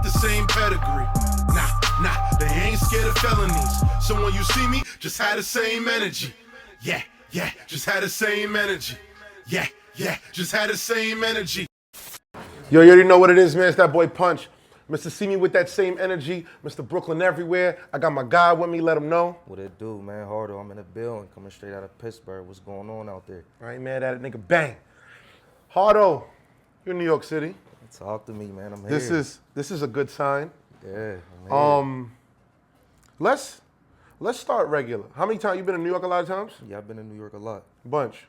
the same pedigree. Nah, they ain't scared of felonies. So when you see me, just had the same energy. Yeah, just had the same energy. Yeah, just had the same energy. Yo, you already know what it is, man. It's that boy Punch. Mr. See me with that same energy. Mr. Brooklyn everywhere. I got my guy with me. Let him know. What it do, man? Hardo, I'm in the building, coming straight out of Pittsburgh. What's going on out there? I ain't mad at it, nigga. Bang. Hardo, you're in New York City. Talk to me, man. I'm here. This is a good sign. Yeah, I'm here. Let's start regular. How many times you been in New York? A lot of times. Yeah, I've been in New York a lot. Bunch.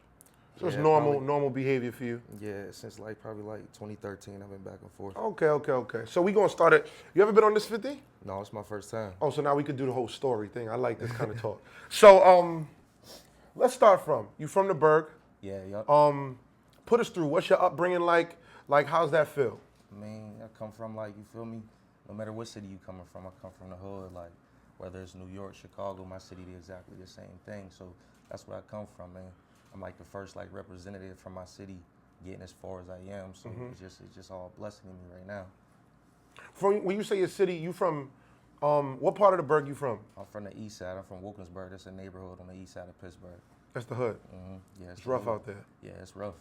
So it's Yeah, normal behavior for you. Yeah, since probably 2013, I've been back and forth. Okay. So we gonna start it. You ever been on this 50? No, it's my first time. Oh, so now we could do the whole story thing. I like this kind of talk. So let's start from you from the Berg. Yeah, yup. Put us through. What's your upbringing like? Like, how's that feel? I mean, I come from you feel me? No matter what city you coming from, I come from the hood. Like, whether it's New York, Chicago, my city, they're exactly the same thing. So that's where I come from, man. I'm like the first representative from my city getting as far as I am. So it's just all a blessing to me right now. From when you say your city, you from what part of the Berg you from? I'm from the east side. I'm from Wilkinsburg. That's a neighborhood on the east side of Pittsburgh. That's the hood. Yeah, it's rough out there. Yeah, it's rough.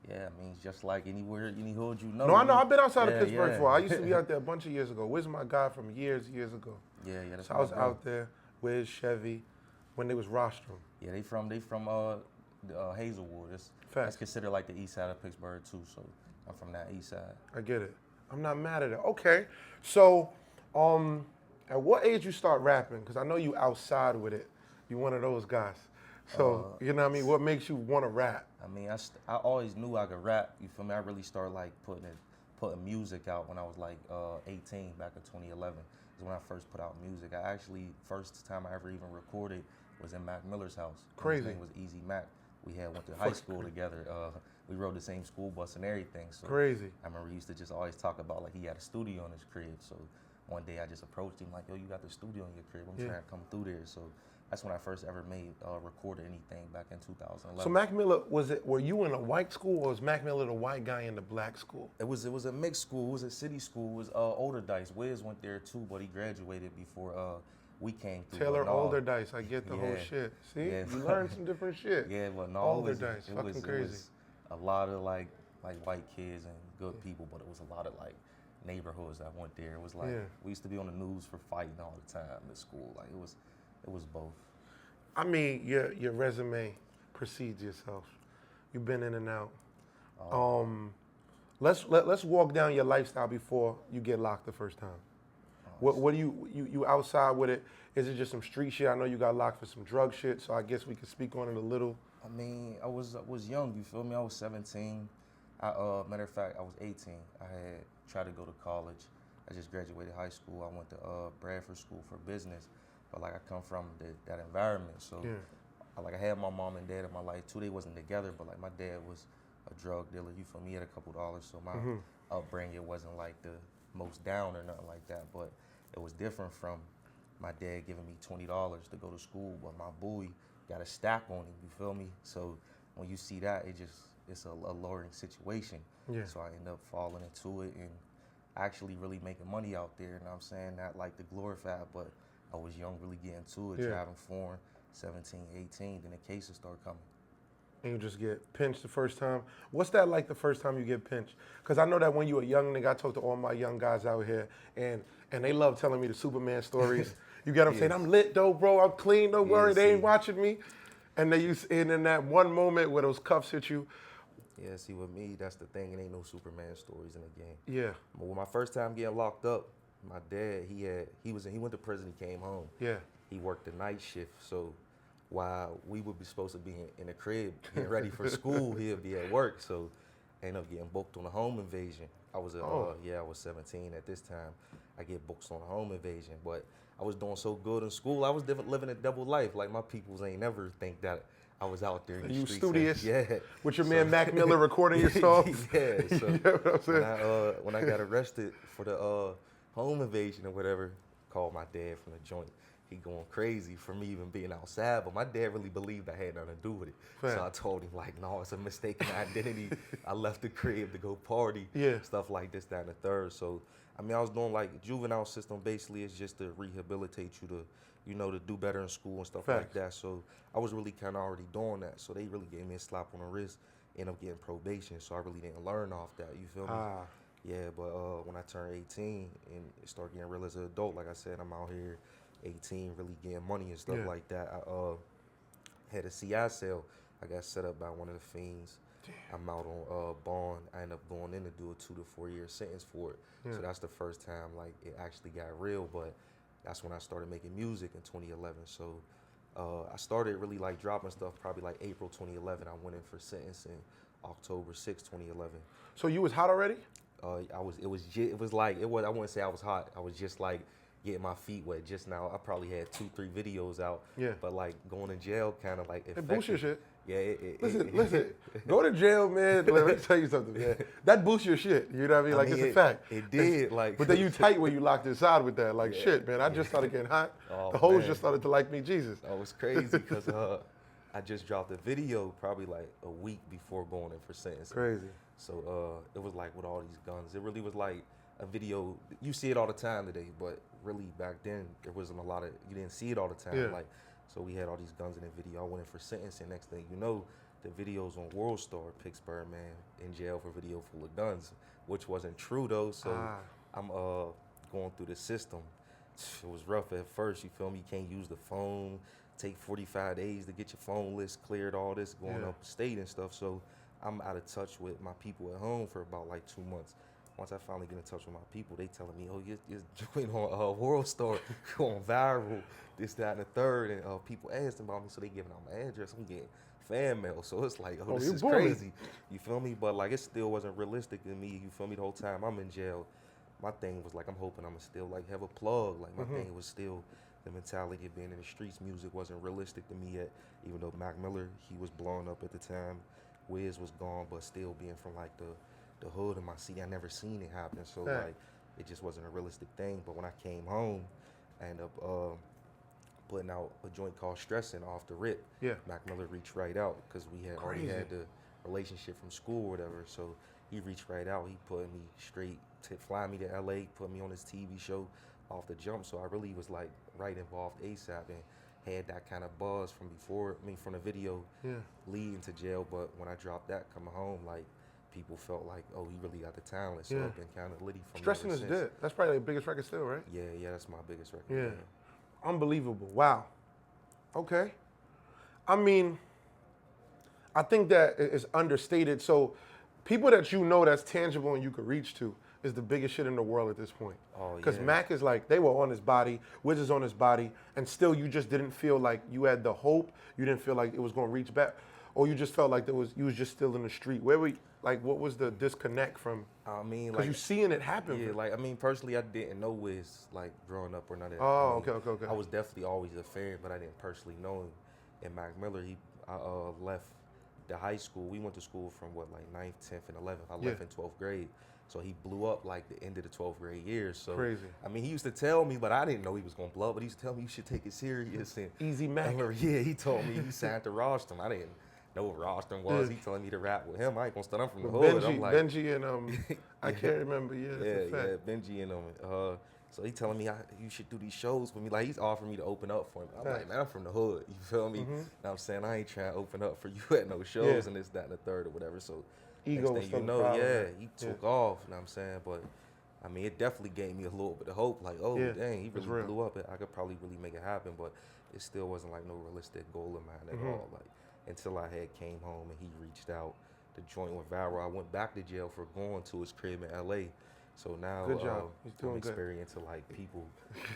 Yeah, I mean, it's just like anywhere, any hood you know. No, I know. I've been outside of Pittsburgh before. I used to be out there a bunch of years ago. Wiz my guy from years ago. Yeah, that's so I was out there. Wiz, Chevy, when they was rostrum. Yeah, they from Hazelwood. That's considered like the east side of Pittsburgh too. So I'm from that east side. I get it. I'm not mad at it. Okay, so at what age you start rapping? Because I know you outside with it. You one of those guys. So you know what I mean. What makes you want to rap? I mean, I always knew I could rap. You feel me? I really started putting music out when I was 18 back in 2011. Is when I first put out music. I actually first time I ever even recorded was in Mac Miller's house. Crazy. His name was Easy Mac. We went to high school together. We rode the same school bus and everything. So crazy. I remember he used to just always talk about he had a studio in his crib. So one day I just approached him like, yo, you got the studio in your crib. I'm trying to come through there. So that's when I first ever recorded anything back in 2011. So Mac Miller, were you in a white school or was Mac Miller the white guy in the black school? It was a mixed school. It was a city school. It was older dice. Wiz went there too, but he graduated before we came through. Taylor Older Dice. I get the whole shit. See, you learned some different shit. Yeah, but no, Older Dice, fucking crazy. It was a lot of like white kids and good people, but it was a lot of neighborhoods that went there. It was we used to be on the news for fighting all the time at school. It was both. I mean, your resume precedes yourself. You've been in and out. Let's walk down your lifestyle before you get locked the first time. What do you outside with it? Is it just some street shit? I know you got locked for some drug shit, so I guess we could speak on it a little. I mean, I was young. You feel me? I was 17. Matter of fact, I was 18. I had tried to go to college. I just graduated high school. I went to Bradford School for Business. But I come from that environment, so I had my mom and dad in my life too. They wasn't together, but my dad was a drug dealer. You feel me? He had a couple dollars, so my upbringing wasn't the most down or nothing like that. But it was different from my dad giving me $20 to go to school, but my boy got a stack on him. You feel me? So when you see that, it's a alluring situation. Yeah. So I end up falling into it and actually really making money out there. And I'm saying that the glorified, but I was young, really getting to it, driving foreign, 17, 18, then the cases start coming. And you just get pinched the first time. What's that like the first time you get pinched? Because I know that when you a young nigga, I talk to all my young guys out here, and they love telling me the Superman stories. You get them saying, I'm lit though, bro, I'm clean, don't worry, they ain't watching me. And and in that one moment where those cuffs hit you. Yeah, see, with me, that's the thing, it ain't no Superman stories in the game. Yeah. But when my first time getting locked up, my dad, he went to prison, he came home. Yeah. He worked the night shift, so while we would be supposed to be in the crib getting ready for school, he'll be at work, so I ended up getting booked on a home invasion. I was 17 at this time. I get booked on a home invasion, but I was doing so good in school, I was living a double life. My peoples ain't never think that I was out there in the streets. You studious? Yeah. With your man Mac Miller recording your songs? Yeah, so you know what I'm saying? when I got arrested for the home invasion or whatever, called my dad from the joint. he going crazy for me even being outside, but my dad really believed I had nothing to do with it. Fair. So I told him like, no, it's a mistaken identity. I left the crib to go party, Yeah. stuff like this, that, and the third. So, I mean, I was doing like juvenile system basically is just to rehabilitate you to, you know, to do better in school and stuff like Facts. that. So I was really kind of already doing that. So they really gave me a slap on the wrist, ended up getting probation. So I really didn't learn off that, you feel me? Ah. Yeah, but when I turned 18 and started getting real as an adult, like I said, I'm out here 18, really getting money and stuff Yeah. like that. I had a CI sale. I got set up by one of the fiends. Damn. I'm out on bond. I ended up going in to do a 2 to 4 year sentence for it. Yeah. So that's the first time like it actually got real. But that's when I started making music in 2011. So I started really like dropping stuff probably like April 2011. I went in for sentencing October 6, 2011. So you was hot already? I wouldn't say I was hot. I was just like getting my feet wet just now. I probably had 2-3 videos out. Yeah. But like going to jail kind of like It boosts your shit. Yeah. Listen. Go to jail, man. Let me tell you something, man. That boosts your shit. You know what I mean? Like, it's a fact. It did. Like, but then you tight when you locked inside with that. Like, Yeah. shit, man. I just started getting hot. Oh, the hoes man. just started to like me, Jesus. Oh, it's crazy because I just dropped a video probably like a week before going in for sentencing. Crazy. So it was like with all these guns, it really was like a video. You see it all the time today, but really back then there wasn't a lot of. You didn't see it all the time. Yeah. Like, so we had all these guns in the video. I went in for sentencing. Next thing you know, the videos on World Star, Pittsburgh man in jail for video full of guns, which wasn't true though. So I'm going through the system. It was rough at first. You feel me? You can't use the phone. Take 45 days to get your phone list cleared. All this going up state and stuff. So I'm out of touch with my people at home for about like 2 months. Once I finally get in touch with my people, they telling me, oh, you're joining on World Star, going viral, this, that, and the third. And people asking about me, so they giving out my address. I'm getting fan mail. So it's like, oh, this is crazy. You feel me? But like, it still wasn't realistic to me. You feel me? The whole time I'm in jail, my thing was like, I'm hoping I'm still like have a plug. Like my thing was still the mentality of being in the streets. Music wasn't realistic to me yet, even though Mac Miller, he was blowing up at the time. Wiz was gone, but still being from like the hood of my city, I never seen it happen. So like, it just wasn't a realistic thing. But when I came home, I ended up putting out a joint called Stressin' off the rip. Yeah. Mac Miller reached right out because we had already had the relationship from school or whatever. So he reached right out. He put me straight to fly me to LA, put me on his TV show off the jump. So I really was like right involved ASAP and had that kind of buzz from before, from the video leading to jail. But when I dropped that coming home, like, people felt like, oh, he really got the talent. So I've been kind of litty from Stressin' is dead. That's probably the biggest record still, right? Yeah, that's my biggest record. Yeah. Unbelievable. Wow. Okay. I mean, I think that it's understated. So people that you know that's tangible and you could reach to is the biggest shit in the world at this point. Oh, Because yeah. Mac is like, they were on his body, Wiz is on his body, and still you just didn't feel like you had the hope, you didn't feel like it was gonna reach back, or you just felt like you was just still in the street. What was the disconnect from? I mean, because like, you seeing it happen. Yeah, like, I mean, personally, I didn't know Wiz, like, growing up or none of that. Oh, I mean, okay. I was definitely always a fan, but I didn't personally know him. And Mac Miller, I left the high school. We went to school from, 9th, 10th, and 11th. I left in 12th grade. So he blew up, like, the end of the 12th grade year. So, crazy. I mean, he used to tell me, but I didn't know he was going to blow up, but he used to tell me, you should take it serious. And Easy Mac. I remember, he told me he signed to Rostrum. I didn't know what Rostrum was. He telling me to rap with him. I ain't gonna start. I'm from the hood. I'm like, Benji and I can't remember. Yeah, Benji and so he telling me you should do these shows with me. Like, he's offering me to open up for him. I'm like, man, I'm from the hood. You feel me? Now I'm saying I ain't trying to open up for you at no shows and this, that, and the third or whatever. So ego next thing you know, he took off. You know what I'm saying? But I mean, it definitely gave me a little bit of hope. Like, oh dang, he really blew up. I could probably really make it happen, but it still wasn't like no realistic goal of mine at all. Like, until I had came home and he reached out. The joint went viral. I went back to jail for going to his crib in LA. So now I'm experiencing like people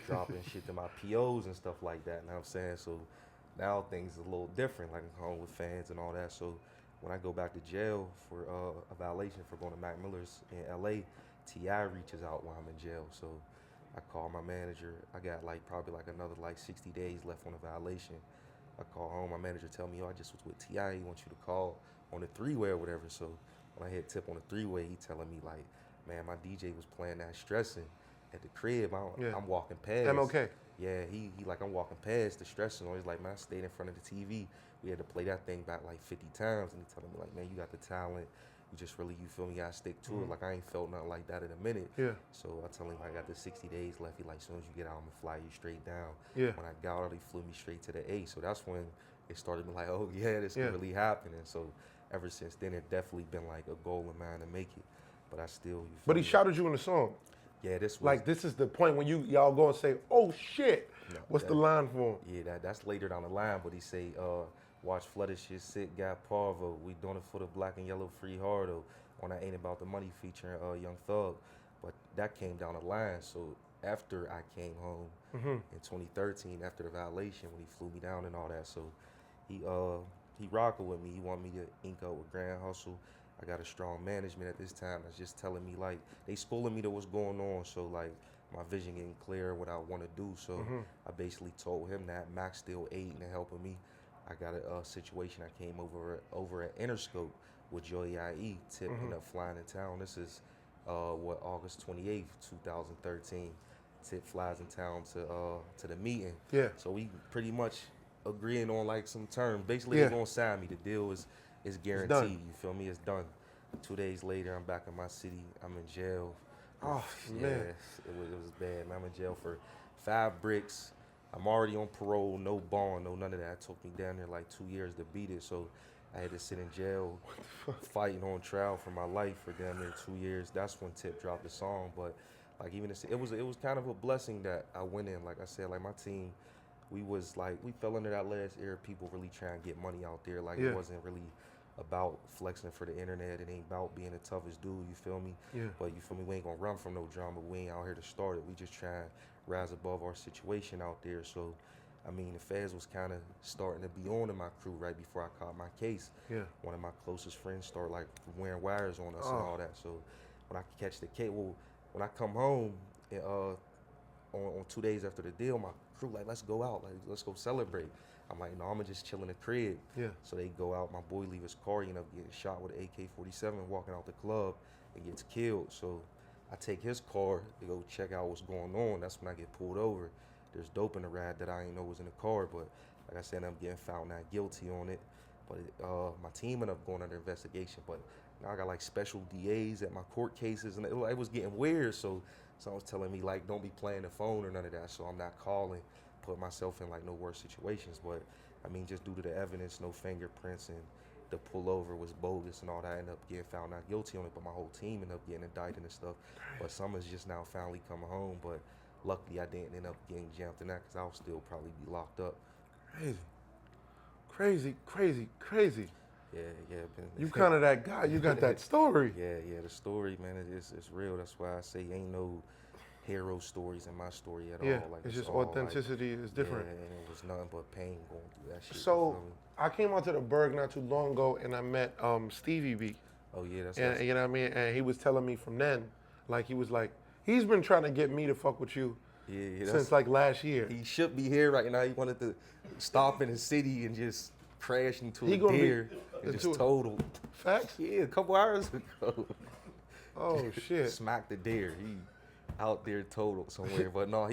dropping shit to my POs and stuff like that. You know what I'm saying? So now things are a little different. Like, I'm home with fans and all that. So when I go back to jail for a violation for going to Mac Miller's in LA, T.I. reaches out while I'm in jail. So I call my manager. I got probably another 60 days left on the violation. I call home, my manager tell me, I just was with T.I., he wants you to call on the three-way or whatever. So when I hit tip on the three-way, he telling me man, my DJ was playing that Stressin' at the crib. I'm walking past. MLK. Yeah, he like, I'm walking past the stressing on. He's like, man, I stayed in front of the TV. We had to play that thing back like 50 times. And he telling me like, man, you got the talent. You just really, you feel me, gotta stick to it. Like, I ain't felt nothing like that in a minute. Yeah. So I tell him, I got the 60 days left. He like, as soon as you get out, I'm gonna fly you straight down. Yeah. When I got out, he flew me straight to the A. So that's when it started being like, oh yeah, this Yeah. can really happen. And so ever since then, it definitely been like a goal of mine to make it. But I still, you feel But he me? shouted you in the song. Yeah, this was Like, this is the point when y'all go and say, oh shit. No, What's the line for him? Yeah, that's later down the line, but he say, watch flooded shit sick, got Parvo. We doing it for the black and yellow free Hardo. On I Ain't About the Money featuring Young Thug. But that came down the line. So after I came home in 2013, after the violation, when he flew me down and all that, so he rocking with me. He want me to ink up with Grand Hustle. I got a strong management at this time that's just telling me, like, they schooling me to what's going on. So like, my vision getting clear, what I want to do. So I basically told him that. Max still aiding and helping me. I got a situation. I came over at Interscope with Joey IE. Tip ended up flying in town. This is August 28th, 2013. Tip flies in town to the meeting. Yeah. So we pretty much agreeing on like some terms. Basically, Yeah. they're gonna sign me. The deal is guaranteed. done. You feel me? It's done. 2 days later, I'm back in my city. I'm in jail. Oh, Yeah, man. it was bad, man. I'm in jail for 5 bricks. I'm already on parole, no bond, no none of that. It took me down there like 2 years to beat it, so I had to sit in jail, fighting on trial for my life for damn near 2 years. That's when Tip dropped the song, but like even it was kind of a blessing that I went in. Like I said, like my team, we fell into that last era. People really trying to get money out there. Like Yeah. it wasn't really about flexing for the internet. It ain't about being the toughest dude, you feel me? Yeah. But you feel me, we ain't gonna run from no drama. We ain't out here to start it. We just try and rise above our situation out there. So, I mean, the feds was kind of starting to be on in my crew right before I caught my case. Yeah. One of my closest friends started like wearing wires on us and all that. So when I catch the case, when I come home and, on 2 days after the deal, my crew like, let's go out, like let's go celebrate. I'm like, no, I'ma just chill in the crib. Yeah. So they go out. My boy leave his car. He end up getting shot with an AK-47, walking out the club, and gets killed. So I take his car to go check out what's going on. That's when I get pulled over. There's dope in the ride that I didn't know was in the car, but like I said, I'm getting found not guilty on it. But my team ended up going under investigation. But now I got like special DAs at my court cases, and it was getting weird. So someone's telling me like, don't be playing the phone or none of that. So I'm not calling, put myself in like no worse situations. But I mean, just due to the evidence, no fingerprints, and the pullover was bogus and all that, I ended up getting found not guilty on it. But my whole team ended up getting indicted and stuff. But Summer's just now finally coming home. But luckily, I didn't end up getting jammed in that because I'll still probably be locked up. Crazy. Yeah. You kind of that guy. You got that story. Yeah. The story, man, it's real. That's why I say ain't no hero stories in my story at Yeah, all. Like it's just all, authenticity is different. Yeah, and it was nothing but pain going through that shit. So you feel me? I came out to the Berg not too long ago, and I met Stevie B. Oh yeah, that's And you know what I mean? And he was telling me from then, like he was like, he's been trying to get me to fuck with you yeah, since like last year. he should be here right now. He wanted to stop in the city and just crash into He a gonna be deer and into just a- total. Facts? Yeah, a couple hours ago. Oh shit. Smacked the deer. He out there total somewhere. But no,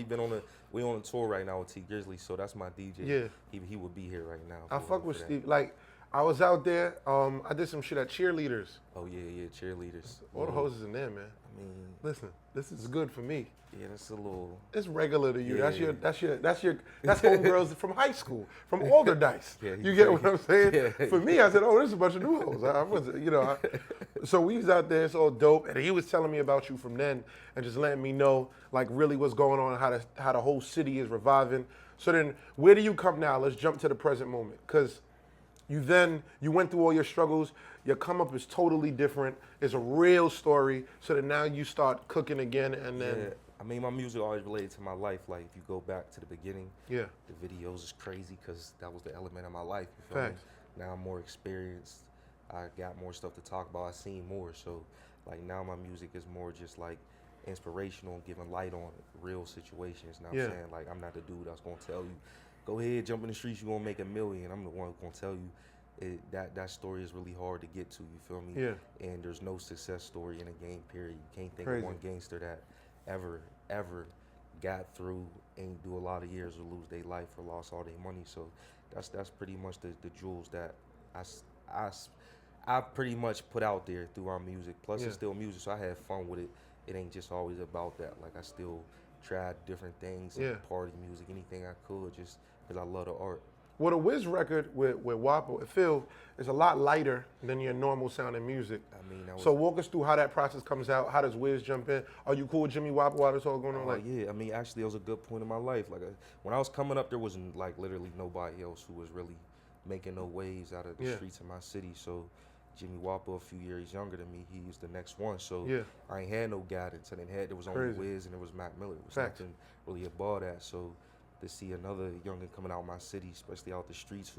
we on a tour right now with T Grizzly, so that's my DJ. Yeah. He would be here right now. I for- fuck for with that. Steve. Like I was out there. I did some shit at Cheerleaders. Oh yeah, cheerleaders. All the hoses in there, man. I mean, Listen, this is good for me. yeah, that's a little. It's regular to you. Yeah. That's homegirls from high school, from Alderdice. Yeah, You get what I'm saying? Yeah. For me, I said, oh, this is a bunch of new hoes. I was, so we was out there, it's all dope, and he was telling me about you from then, and just letting me know like really what's going on, how the whole city is reviving. So then, where do you come now? Let's jump to the present moment, because you went through all your struggles. Your come up is totally different. It's a real story. So that now you start cooking again, and then Yeah, I mean, my music always related to my life. Like, if you go back to the beginning, yeah, the videos is crazy because that was the element of my life. You feel Facts. me? Now I'm more experienced. I got more stuff to talk about. I seen more. So, like, now my music is more just like inspirational and giving light on real situations. Now Yeah. I'm saying, like, I'm not the dude that's gonna tell you, go ahead, jump in the streets, you're gonna make $1 million. I'm the one who's gonna tell you that story is really hard to get to, you feel me? Yeah. And there's no success story in a game, period. You can't think Crazy. of one gangster that ever got through ain't do a lot of years or lose their life or lost all their money. So that's pretty much the jewels that I, s- I s- I pretty much put out there through our music. Plus, Yeah. it's still music, so I have fun with it. It ain't just always about that. Like, I still tried different things, Yeah. party music, anything I could, just because I love the art. Well, the Wiz record with Wapo, it feels is a lot lighter than your normal sounding music. I mean, that was So walk us through how that process comes out. How does Wiz jump in? Are you cool with Jimmy Wapo while this all going on? Oh yeah, I mean, actually, it was a good point in my life. Like, when I was coming up, there was like literally nobody else who was really making no waves out of the Yeah. streets of my city. So, Jimmy Wappo, a few years younger than me, he was the next one. So, Yeah. I ain't had no guidance. I didn't had there was only Crazy. Wiz and there was Mac Miller. There was Facts. nothing really above that. So, to see another youngin coming out my city, especially out the streets,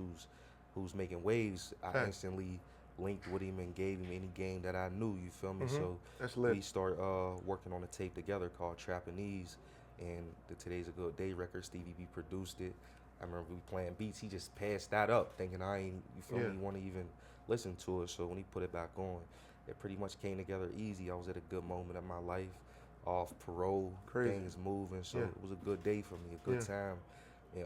who's making waves, I Facts. instantly linked with him and gave him any game that I knew. You feel me? Mhm. So That's lit. we start working on a tape together called Trapanese, and the Today's a Good Day record. Stevie B produced it. I remember we playing beats. He just passed that up, thinking I ain't, you feel Yeah. me, want to even listen to it. So when he put it back on, it pretty much came together easy. I was at a good moment of my life, off parole, Crazy. things moving. So Yeah. it was a good day for me, a good Yeah. time. And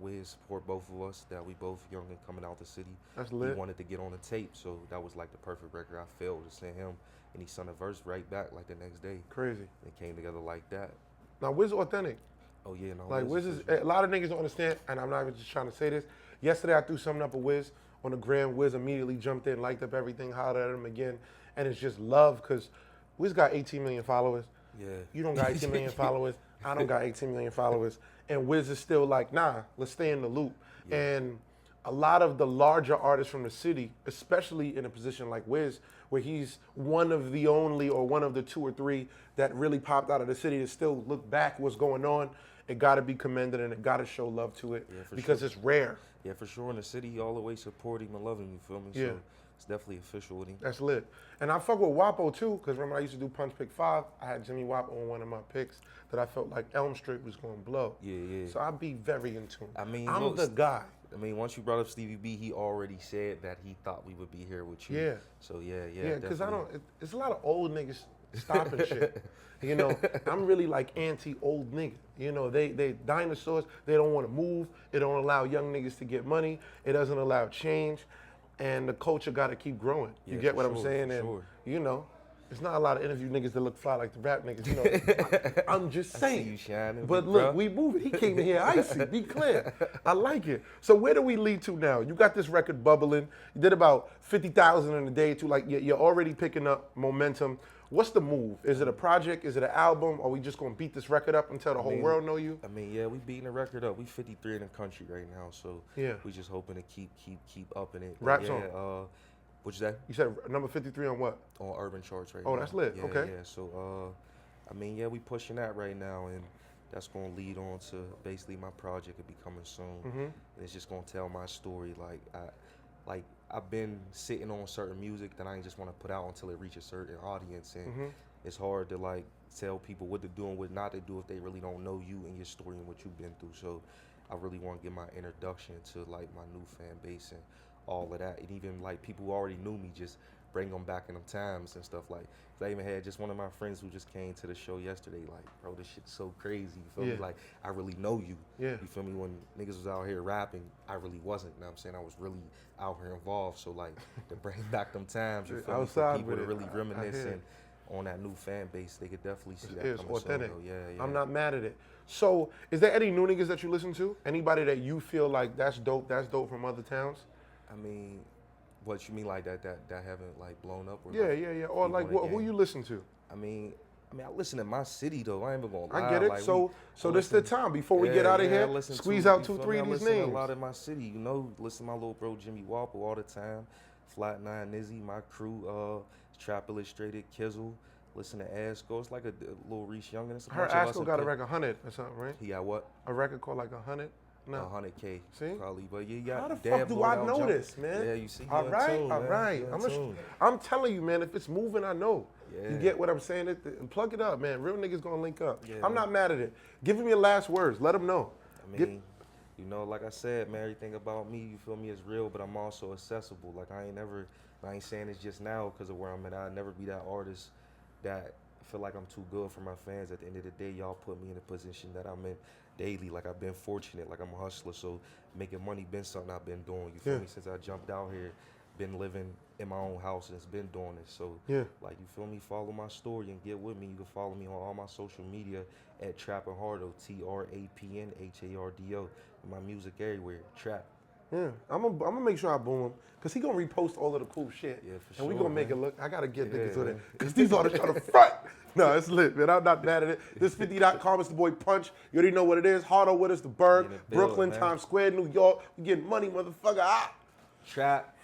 Wiz support both of us, that we both young and coming out the city. That's He lit. wanted to get on the tape, so that was like the perfect record. I failed to send him, and he sent a verse right back like the next day. Crazy. It came together like that. Now Wiz authentic. Oh yeah, no. Like Wiz is a lot of niggas don't understand, and I'm not even just trying to say this. Yesterday I threw something up with Wiz on the gram. Wiz immediately jumped in, liked up everything, hollered at him again, and it's just love because Wiz got 18 million followers. Yeah. You don't got 18 million followers. I don't got 18 million followers. And Wiz is still like, nah, let's stay in the loop. Yeah. And a lot of the larger artists from the city, especially in a position like Wiz, where he's one of the only or one of the two or three that really popped out of the city to still look back what's going on, it got to be commended and it got to show love to it Yeah, for because sure. it's rare. Yeah, for sure. In the city, all the way support him and love him. You feel me? Yeah. So it's definitely official with him. That's lit. And I fuck with Wapo too, because remember I used to do Punch Pick 5. I had Jimmy Wapo on one of my picks that I felt like Elm Street was going to blow. Yeah, yeah. So I'd be very in tune. I mean, I'm look, the guy. I mean, once you brought up Stevie B, he already said that he thought we would be here with you. Yeah. So yeah. Yeah, because I definitely. don't. It's a lot of old niggas stopping shit. You know, I'm really like anti-old nigga. You know, they dinosaurs. They don't want to move. It don't allow young niggas to get money. It doesn't allow change, and the culture got to keep growing. You Yeah, get for what I'm sure, saying? for And sure. you know, it's not a lot of interview niggas that look fly like the rap niggas. You know, I'm just I see saying. you shining, But big look, bro. we moving. He came in here icy. Be clear. I like it. So where do we lead to now? You got this record bubbling. You did about 50,000 in a day too. Like you're already picking up momentum. What's the move? Is it a project? Is it an album? Are we just gonna beat this record up until the whole world know you? I mean, yeah, we beating the record up. We 53 in the country right now, so Yeah. we just hoping to keep upping it. But Rap yeah, song. what's that? You said number 53 on what? On urban charts right Oh, now. that's lit. Yeah, Okay. Yeah. So I mean, yeah, we pushing that right now, and that's gonna lead on to basically my project will be coming soon. Mm-hmm. And it's just gonna tell my story. Like I've been sitting on certain music that I ain't just want to put out until it reaches a certain audience, and Mm-hmm. it's hard to like tell people what to do and what not to do if they really don't know you and your story and what you've been through. So I really want to give my introduction to like my new fan base and all of that, and even like people who already knew me, just bring them back in them times and stuff. Like, 'cause I even had just one of my friends who just came to the show yesterday. Like, bro, this shit's so crazy. You feel Yeah. me? Like, I really know you. Yeah. You feel me? When niggas was out here rapping, I really wasn't. You know what I'm saying? I was really out here involved. So like, to bring back them times, you feel me? Outside For people with to it. really I reminisce hear it. and on that new fan base, they could definitely see that It's coming authentic. soon. Though. Yeah, yeah. I'm not mad at it. So, is there any new niggas that you listen to? Anybody that you feel like that's dope from other towns? I mean, what you mean like that haven't like blown up? Or Yeah, like, yeah, yeah. Or people like, in the who game? you listen to? I mean, I listen to my city though. I ain't even gonna lie. I get it. Like, So this the listen- time before we get out of I here. listen Squeeze to, out you 2, feel 3 me? of I these listen to names. a lot in my city. You know, listen to my little bro Jimmy Walpo all the time. Flat 9 Nizzy, my crew, Trap Illustrated, Kizzle. Listen to Asco. It's like a little Reese Youngin. It's a I heard bunch of us Asco in got a Pitt. record 100 or something, right? He got what? A record called like 100? No. 100K. See? Probably. But yeah, you got How the Dab fuck do Low I Down know Jump. this, man? Yeah, you see. All you in right, tune, all man. right. You in tune. I'm telling you, man, if it's moving, I know. Yeah. You get what I'm saying? Plug it up, man. Real niggas gonna link up. Yeah, I'm man. not mad at it. Give me your last words. Let them know. I Get- mean, you know, like I said, man, everything about me, you feel me, is real, but I'm also accessible. Like I ain't saying this just now because of where I'm at. I'll never be that artist that feel like I'm too good for my fans. At the end of the day, y'all put me in the position that I'm in daily. Like I've been fortunate, like I'm a hustler. So making money been something I've been doing. You feel me? Since I jumped out here, been living in my own house and been doing this. So like you feel me? Follow my story and get with me. You can follow me on all my social media at Trappin' Hardo, TRAPNHARDO. My music everywhere, Trap. Yeah, I'm gonna make sure I boom him, cause he gonna repost all of the cool shit. Yeah, for and sure, we gonna make man. it look. I gotta get niggas with man. it, cause these artists trying to front. No, it's lit, man. I'm not mad at it. This 50.com. It's the boy Punch. You already know what it is. Hardo with us, the Berg, In the building, Brooklyn, man. Times Square, New York. We getting money, motherfucker. Ah. Trap.